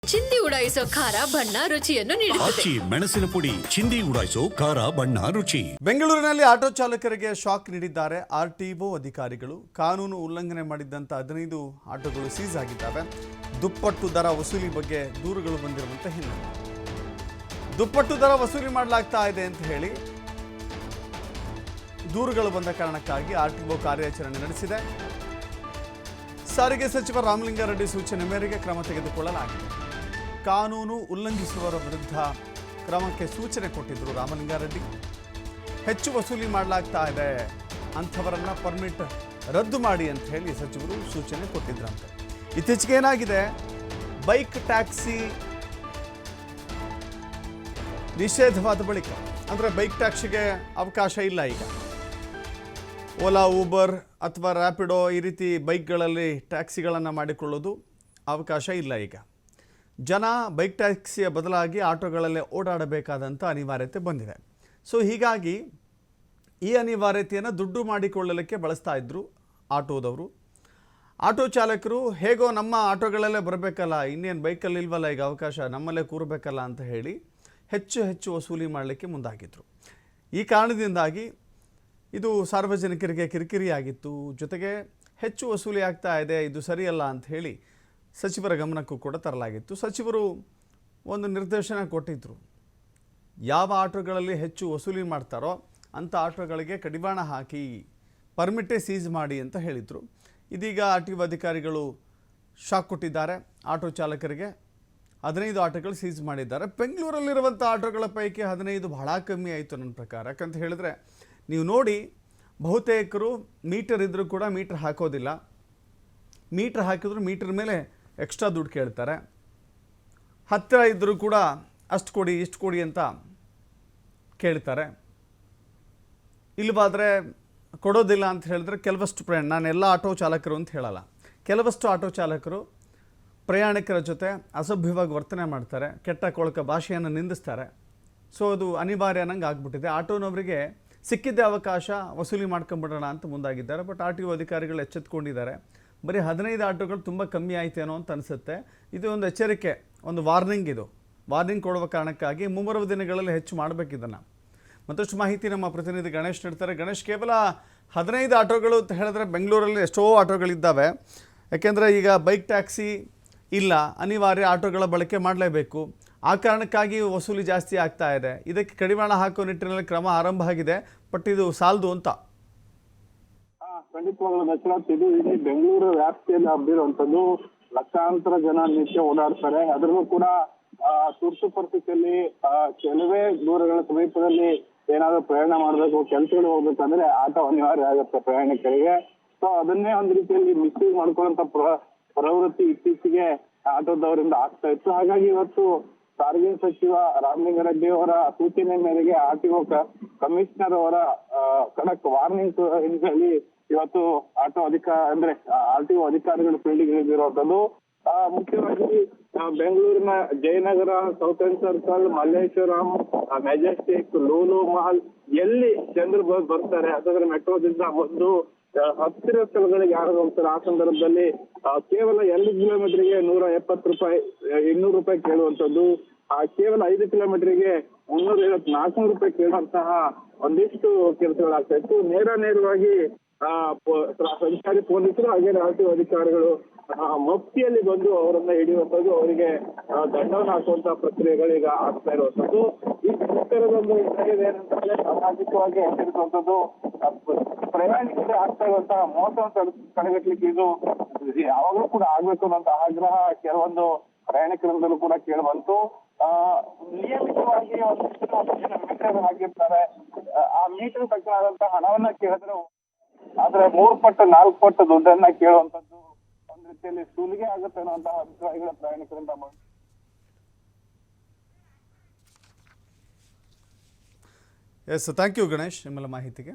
ಚಿಂದಿ ಉಡಾಯಿಸೋ ಖಾರ ಬಣ್ಣ ರುಚಿಯನ್ನು ನೀಡುತ್ತದೆ. ಮೆಣಸಿನ ಪುಡಿ ಚಿಂದಿ ಉಡಾಯಿಸೋ ಖಾರ ಬಣ್ಣ ರುಚಿ. ಬೆಂಗಳೂರಿನಲ್ಲಿ ಆಟೋ ಚಾಲಕರಿಗೆ ಶಾಕ್ ನೀಡಿದ್ದಾರೆ ಆರ್ಟಿಒ ಅಧಿಕಾರಿಗಳು. ಕಾನೂನು ಉಲ್ಲಂಘನೆ ಮಾಡಿದ್ದಂಥ 15 ಆಟೋಗಳು ಸೀಸ್ ಆಗಿದ್ದಾವೆ. ದುಪ್ಪಟ್ಟು ದರ ವಸೂಲಿ ಬಗ್ಗೆ ದೂರುಗಳು ಬಂದಿರುವಂಥ ಹಿನ್ನೆಲೆ ದುಪ್ಪಟ್ಟು ದರ ವಸೂಲಿ ಮಾಡಲಾಗ್ತಾ ಇದೆ ಅಂತ ಹೇಳಿ ದೂರುಗಳು ಬಂದ ಕಾರಣಕ್ಕಾಗಿ ಆರ್ಟಿಒ ಕಾರ್ಯಾಚರಣೆ ನಡೆಸಿದೆ. ಸಾರಿಗೆ ಸಚಿವ ರಾಮಲಿಂಗಾರೆಡ್ಡಿ ಸೂಚನೆ ಮೇರೆಗೆ ಕ್ರಮ ತೆಗೆದುಕೊಳ್ಳಲಾಗಿದೆ. ಕಾನೂನು ಉಲ್ಲಂಘಿಸುವವರ ವಿರುದ್ಧ ಕ್ರಮಕ್ಕೆ ಸೂಚನೆ ಕೊಟ್ಟಿದ್ದರು ರಾಮಲಿಂಗಾರೆಡ್ಡಿ. ಹೆಚ್ಚು ವಸೂಲಿ ಮಾಡಲಾಗ್ತಾ ಇದೆ, ಅಂಥವರನ್ನ ಪರ್ಮಿಟ್ ರದ್ದು ಮಾಡಿ ಅಂತ ಹೇಳಿ ಸಚಿವರು ಸೂಚನೆ ಕೊಟ್ಟಿದ್ರಂತೆ. ಇತ್ತೀಚೆಗೆ ಏನಾಗಿದೆ, ಬೈಕ್ ಟ್ಯಾಕ್ಸಿ ನಿಷೇಧವಾದ ಬಳಿಕ ಅಂದರೆ ಬೈಕ್ ಟ್ಯಾಕ್ಸಿಗೆ ಅವಕಾಶ ಇಲ್ಲ ಈಗ. ಓಲಾ, ಊಬರ್ ಅಥವಾ ರ್ಯಾಪಿಡೋ ಈ ರೀತಿ ಬೈಕ್ಗಳಲ್ಲಿ ಟ್ಯಾಕ್ಸಿಗಳನ್ನು ಮಾಡಿಕೊಳ್ಳೋದು ಅವಕಾಶ ಇಲ್ಲ ಈಗ. ಜನ ಬೈಕ್ ಟ್ಯಾಕ್ಸಿಯ ಬದಲಾಗಿ ಆಟೋಗಳಲ್ಲೇ ಓಡಾಡಬೇಕಾದಂಥ ಅನಿವಾರ್ಯತೆ ಬಂದಿದೆ. ಸೊ ಹೀಗಾಗಿ ಈ ಅನಿವಾರ್ಯತೆಯನ್ನು ದುಡ್ಡು ಮಾಡಿಕೊಳ್ಳಲಿಕ್ಕೆ ಬಳಸ್ತಾ ಇದ್ದರು ಆಟೋದವರು. ಆಟೋ ಚಾಲಕರು ಹೇಗೋ ನಮ್ಮ ಆಟೋಗಳಲ್ಲೇ ಬರಬೇಕಲ್ಲ, ಇನ್ನೇನು ಬೈಕಲ್ಲಿ ಇಲ್ವಲ್ಲ ಈಗ ಅವಕಾಶ, ನಮ್ಮಲ್ಲೇ ಕೂರಬೇಕಲ್ಲ ಅಂತ ಹೇಳಿ ಹೆಚ್ಚು ವಸೂಲಿ ಮಾಡಲಿಕ್ಕೆ ಮುಂದಾಗಿದ್ದರು. ಈ ಕಾರಣದಿಂದಾಗಿ ಇದು ಸಾರ್ವಜನಿಕರಿಗೆ ಕಿರಿಕಿರಿಯಾಗಿತ್ತು. ಜೊತೆಗೆ ಹೆಚ್ಚು ವಸೂಲಿ ಆಗ್ತಾ ಇದೆ, ಇದು ಸರಿಯಲ್ಲ ಅಂತ ಹೇಳಿ ಸಚಿವರ ಗಮನಕ್ಕೂ ಕೂಡ ತರಲಾಗಿತ್ತು. ಸಚಿವರು ಒಂದು ನಿರ್ದೇಶನ ಕೊಟ್ಟಿದ್ದರು. ಯಾವ ಆಟೋಗಳಲ್ಲಿ ಹೆಚ್ಚು ವಸೂಲಿ ಮಾಡ್ತಾರೋ ಅಂಥ ಆಟೋಗಳಿಗೆ ಕಡಿವಾಣ ಹಾಕಿ ಪರ್ಮಿಟೇ ಸೀಸ್ ಮಾಡಿ ಅಂತ ಹೇಳಿದರು. ಇದೀಗ ಆರ್ಟಿಒ ಅಧಿಕಾರಿಗಳು ಶಾಕ್ ಕೊಟ್ಟಿದ್ದಾರೆ. ಆಟೋ ಚಾಲಕರಿಗೆ 15 ಆಟೋಗಳು ಸೀಸ್ ಮಾಡಿದ್ದಾರೆ. ಬೆಂಗಳೂರಲ್ಲಿರುವಂಥ ಆಟೋಗಳ ಪೈಕಿ 15 ಬಹಳ ಕಮ್ಮಿ ಆಯಿತು ನನ್ನ ಪ್ರಕಾರ. ಯಾಕಂತ ಹೇಳಿದ್ರೆ ನೀವು ನೋಡಿ, ಬಹುತೇಕರು ಮೀಟರ್ ಇದ್ದರೂ ಕೂಡ ಮೀಟರ್ ಹಾಕೋದಿಲ್ಲ. ಮೀಟರ್ ಹಾಕಿದ್ರು ಮೀಟರ್ ಮೇಲೆ ಎಕ್ಸ್ಟ್ರಾ ದುಡ್ಡು ಕೇಳ್ತಾರೆ. ಹತ್ತಿರ ಇದ್ದರೂ ಕೂಡ ಅಷ್ಟು ಕೊಡಿ ಇಷ್ಟು ಕೊಡಿ ಅಂತ ಕೇಳ್ತಾರೆ. ಇಲ್ಲವಾದರೆ ಕೊಡೋದಿಲ್ಲ ಅಂತ ಹೇಳಿದ್ರೆ ಕೆಲವಷ್ಟು ನಾನೆಲ್ಲ ಆಟೋ ಚಾಲಕರು ಅಂತ ಹೇಳಲ್ಲ, ಕೆಲವಷ್ಟು ಆಟೋ ಚಾಲಕರು ಪ್ರಯಾಣಿಕರ ಜೊತೆ ಅಸಭ್ಯವಾಗಿ ವರ್ತನೆ ಮಾಡ್ತಾರೆ, ಕೆಟ್ಟ ಕೊಳಕ ಭಾಷೆಯನ್ನು ನಿಂದಿಸ್ತಾರೆ. ಸೊ ಅದು ಅನಿವಾರ್ಯ ಅನ್ನಂಗೆ ಆಗ್ಬಿಟ್ಟಿದೆ. ಆಟೋನವರಿಗೆ ಸಿಕ್ಕಿದ್ದ ಅವಕಾಶ ವಸೂಲಿ ಮಾಡ್ಕೊಂಬಿಡೋಣ ಅಂತ ಮುಂದಾಗಿದ್ದಾರೆ. ಬಟ್ ಆರ್ ಟಿ ಒ ಅಧಿಕಾರಿಗಳು ಎಚ್ಚೆತ್ಕೊಂಡಿದ್ದಾರೆ. ಬರೀ 15 ಆಟೋಗಳು ತುಂಬ ಕಮ್ಮಿ ಆಯ್ತೇನೋ ಅಂತ ಅನಿಸುತ್ತೆ. ಇದು ಒಂದು ಎಚ್ಚರಿಕೆ, ಒಂದು ವಾರ್ನಿಂಗ್. ಇದು ವಾರ್ನಿಂಗ್ ಕೊಡುವ ಕಾರಣಕ್ಕಾಗಿ ಮುಂಬರುವ ದಿನಗಳಲ್ಲಿ ಹೆಚ್ಚು ಮಾಡಬೇಕಿದ್ದನ್ನು. ಮತ್ತಷ್ಟು ಮಾಹಿತಿ ನಮ್ಮ ಪ್ರತಿನಿಧಿ ಗಣೇಶ್ ನೀಡ್ತಾರೆ. ಗಣೇಶ್, ಕೇವಲ 15 ಆಟೋಗಳು ಅಂತ ಹೇಳಿದ್ರೆ ಬೆಂಗಳೂರಲ್ಲಿ ಎಷ್ಟೋ ಆಟೋಗಳಿದ್ದಾವೆ. ಯಾಕೆಂದರೆ ಈಗ ಬೈಕ್ ಟ್ಯಾಕ್ಸಿ ಇಲ್ಲ, ಅನಿವಾರ್ಯ ಆಟೋಗಳ ಬಳಕೆ ಮಾಡಲೇಬೇಕು. ಆ ಕಾರಣಕ್ಕಾಗಿ ವಸೂಲಿ ಜಾಸ್ತಿ ಆಗ್ತಾ ಇದೆ. ಇದಕ್ಕೆ ಕಡಿವಾಣ ಹಾಕೋ ನಿಟ್ಟಿನಲ್ಲಿ ಕ್ರಮ ಆರಂಭ ಆಗಿದೆ. ಬಟ್ ಇದು ಸಾಲದು ಅಂತ. ಖಂಡಿತವಾಗ್ಲೂ ದಶರಥ್, ಇದು ಇಡೀ ಬೆಂಗಳೂರು ವ್ಯಾಪ್ತಿಯಲ್ಲಿ ಹಬ್ಬಿರುವಂತದ್ದು. ಲಕ್ಷಾಂತರ ಜನ ನಿತ್ಯ ಓಡಾಡ್ತಾರೆ. ಅದರಲ್ಲೂ ಕೂಡ ತುರ್ತು ಪರಿಸ್ಥಿತಿಯಲ್ಲಿ ಕೆಲವೇ ದೂರಗಳ ಸಮೀಪದಲ್ಲಿ ಏನಾದ್ರು ಪ್ರಯಾಣ ಮಾಡಬೇಕು, ಕೆಲಸಗಳು ಹೋಗ್ಬೇಕಂದ್ರೆ ಆಟೋ ಅನಿವಾರ್ಯ ಆಗುತ್ತೆ ಪ್ರಯಾಣಿಕರಿಗೆ. ಸೊ ಅದನ್ನೇ ಒಂದು ರೀತಿಯಲ್ಲಿ ಮಿಸ್ಯೂಸ್ ಮಾಡ್ಕೊಳ್ಳುವಂತ ಪ್ರವೃತ್ತಿ ಇತ್ತೀಚೆಗೆ ಆಟೋದವರಿಂದ ಆಗ್ತಾ ಇತ್ತು. ಹಾಗಾಗಿ ಇವತ್ತು ಸಾರಿಗೆ ಸಚಿವ ರಾಮಲಿಂಗಾರೆಡ್ಡಿ ಅವರ ಸೂಚನೆ ಮೇರೆಗೆ ಆರ್ಟಿಒ ಕಮಿಷನರ್ ಅವರ ಖಡಕ್ ವಾರ್ನಿಂಗ್ ಹಿನ್ನೆಲೆಯಲ್ಲಿ ಇವತ್ತು ಆರ್ಟಿಒ ಅಧಿಕಾರಿಗಳು ಫೀಲ್ಡ್ಗೆ ಇಳಿದಿರುವಂತದ್ದು. ಮುಖ್ಯವಾಗಿ ಬೆಂಗಳೂರಿನ Jayanagar, south end circle, Malleshwaram, Majestic, Lulu mall ಎಲ್ಲಿ ಜನರು ಬರ್ತಾರೆ ಅದರ ಮೆಟ್ರೋದಿಂದ ಒಂದು ಹತ್ತಿರ ಸ್ಥಳಗಳಿಗೆ ಯಾರು ಹೋಗ್ತಾರೆ ಆ ಸಂದರ್ಭದಲ್ಲಿ ಕೇವಲ 2 ಕಿಲೋಮೀಟರ್ಗೆ 170 ರೂಪಾಯಿ, 200 ರೂಪಾಯಿ ಕೇಳುವಂತದ್ದು. ಕೇವಲ 5 ಕಿಲೋಮೀಟರ್ಗೆ 350-400 ರೂಪಾಯಿ ಕೇಳುವಂತಹ ಒಂದಿಷ್ಟು ಕೆಲಸಗಳಾಗ್ತಾ ಇತ್ತು. ನೇರವಾಗಿ ಸಂಚಾರಿ ಪೊಲೀಸರು ಹಾಗೆ ಆರ್ಟಿಒ ಅಧಿಕಾರಿಗಳು ಮಫ್ತಿಯಲ್ಲಿ ಬಂದು ಅವರನ್ನ ಹಿಡಿಯುವಂಥದ್ದು, ಅವರಿಗೆ ದಂಡವನ್ನು ಹಾಕುವಂತಹ ಪ್ರಕ್ರಿಯೆಗಳು ಈಗ ಆಗ್ತಾ ಇರುವಂತದ್ದು. ಈ ಸರ್ಕಾರದೊಂದು ಏನಂತಂದ್ರೆ ಸಾಮಾಜಿಕವಾಗಿ ಹೆಚ್ಚಿರುವಂತದ್ದು, ಪ್ರಯಾಣಿಕರಿಗೆ ಆಗ್ತಾ ಇರುವಂತಹ ಮೋಸವನ್ನು ತಡೆಗಟ್ಟಲಿಕ್ಕೆ ಇದು ಯಾವಾಗಲೂ ಕೂಡ ಆಗ್ಬೇಕು ಅನ್ನೋಂತ ಆಗ್ರಹ ಕೆಲವೊಂದು ಪ್ರಯಾಣಿಕರಿಂದಲೂ ಕೂಡ ಕೇಳಿಬಂತು. ನಿಯಮಿತವಾಗಿ ಮೀಟರ್ ಹಾಕಿರ್ತಾರೆ. ಆ ಮೀಟರ್ ತಕ್ಕನಾದಂತಹ ಹಣವನ್ನ ಕೇಳಿದ್ರೆ ಆದ್ರೆ 3 ಪಟ್ಟು 4 ಪಟ್ಟು ದುಡ್ಡನ್ನ ಕೇಳುವಂತದ್ದು ಒಂದ್ ರೀತಿಯಲ್ಲಿ ಸುಲಿಗೆ ಆಗುತ್ತೆ ಅನ್ನುವಂತಹ ಅಭಿಪ್ರಾಯಗಳ ಪ್ರಯಾಣಿಕರಿಂದ. ಎಸ್, ಥ್ಯಾಂಕ್ ಯು ಗಣೇಶ್ ನಿಮ್ಮೆಲ್ಲ ಮಾಹಿತಿಗೆ.